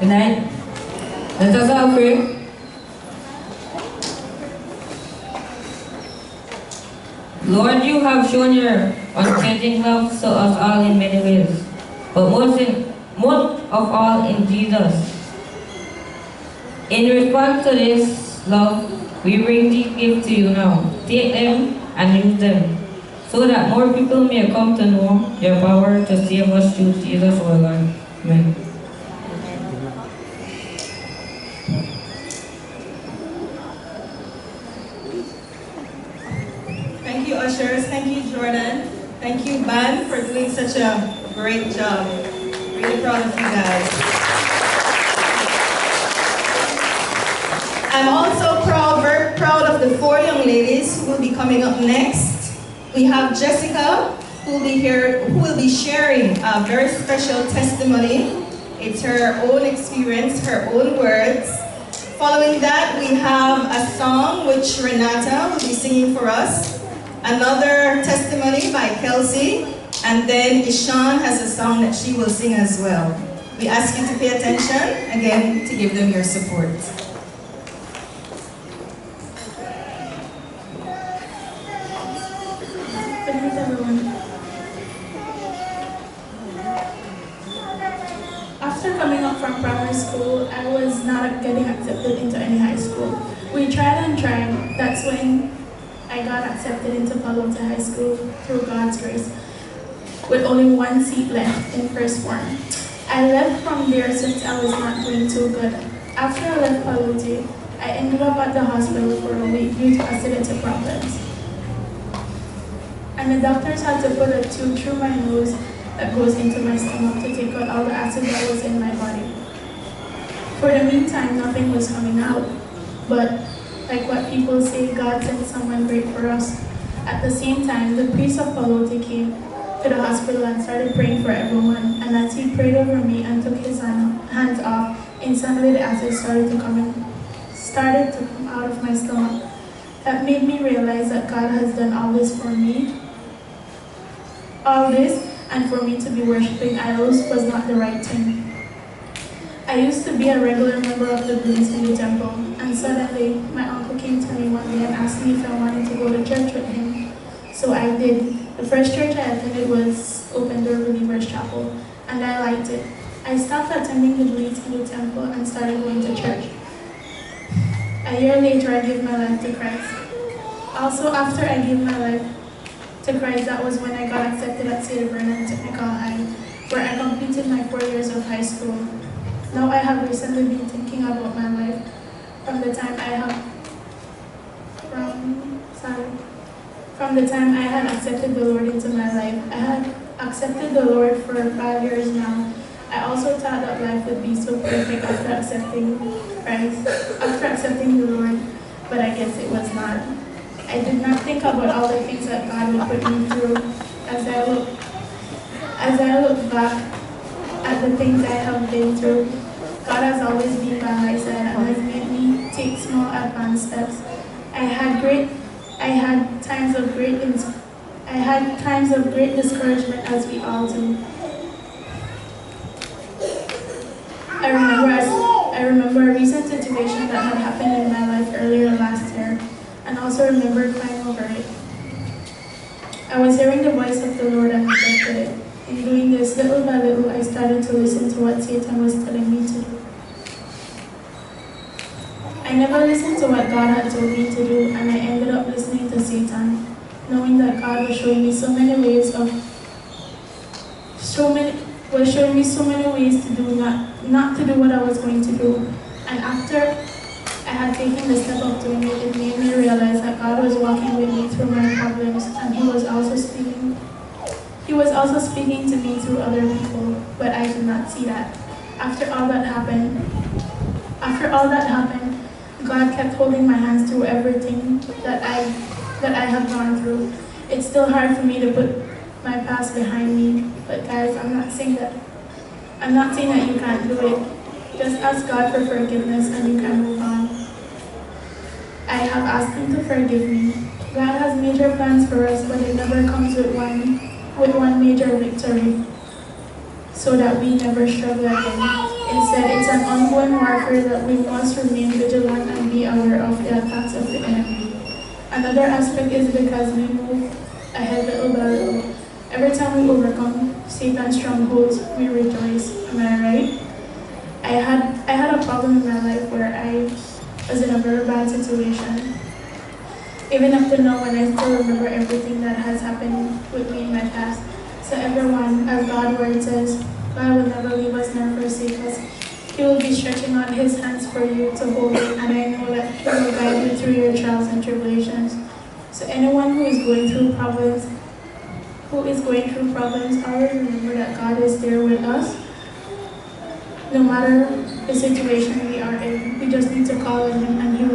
Good night. Let us all pray. Lord, you have shown your unchanging love to us all in many ways, but most of all in Jesus. In response to this love, we bring these gifts to you now. Take them and use them, so that more people may come to know your power to save us through Jesus our Lord. Amen. Thank you, ushers. Thank you, Jordan. Thank you, band, for doing such a great job. Really proud of you guys. I'm also very proud of the 4 young ladies who will be coming up next. We have Jessica, who will be sharing a very special testimony. It's her own experience, her own words. Following that, we have a song which Renata will be singing for us. Another testimony by Kelsey, and then Ishan has a song that she will sing as well. We ask you to pay attention, again, to give them your support. Good night, everyone. After coming up from primary school, I was not getting accepted into any high school. We tried and tried. That's when I got accepted into Palo Alto High School through God's grace, with only 1 seat left in first form. I left from there since I was not doing too good. After I left Palo Alto, I ended up at the hospital for a week due to acidity problems. And the doctors had to put a tube through my nose that goes into my stomach to take out all the acid that was in my body. For the meantime, nothing was coming out, but like what people say, God sent someone great for us. At the same time, the priest of Palo Alto came to the hospital and started praying for everyone. And as he prayed over me and took his hands off, instantly the acid started to come out of my stomach. That made me realize that God has done all this for me. All this, and for me to be worshiping idols was not the right thing. I used to be a regular member of the Blues in the temple, and suddenly my uncle came to me one day and asked me if I wanted to go to church with him. So I did. The first church I attended was Open Door Believers Chapel, and I liked it. I stopped attending the Blues in the temple and started going to church. A year later, I gave my life to Christ. Also, after I gave my life to Christ, that was when I got accepted at Cedar Vernon Technical High, where I completed my 4 years of high school. Now I have recently been thinking about my life from the time I had accepted the Lord into my life. I had accepted the Lord for 5 years now. I also thought that life would be so perfect after accepting Christ, after accepting the Lord, but I guess it was not. I did not think about all the things that God would put me through. As I look back at the things I have been through, God has always been by my side and has made me take small advanced steps. I had times of great discouragement, as we all do. I remember a recent situation that had happened in my life earlier last year, and also remember crying over it. I was hearing the voice of the Lord and rejected it. In doing this, little by little, I started to listen to what Satan was telling me to do. I never listened to what God had told me to do, and I ended up listening to Satan, knowing that God was showing me so many ways to do not to do what I was going to do. And after I had taken the step of doing it, it made me realize that God was walking with me through my problems, and He was also speaking to me through other people, but I did not see that. After all that happened, God kept holding my hands through everything that I have gone through. It's still hard for me to put my past behind me, but guys, I'm not saying that you can't do it. Just ask God for forgiveness and you can move on. I have asked Him to forgive me. God has major plans for us, but it never comes with one major victory, so that we never struggle again. Instead, it's an ongoing warfare that we must remain vigilant and be aware of the attacks of the enemy. Another aspect is because we move ahead little by little. Every time we overcome Satan's strongholds, we rejoice. Am I right? I had a problem in my life where I was in a very bad situation. Even up to now, when I still remember everything that has happened with me in my past. So everyone, as God's word says, God will never leave us nor forsake us. He will be stretching out His hands for you to hold it, and I know that He will guide you through your trials and tribulations. So anyone who is going through problems, always remember that God is there with us. No matter the situation we are in, we just need to call on Him and He will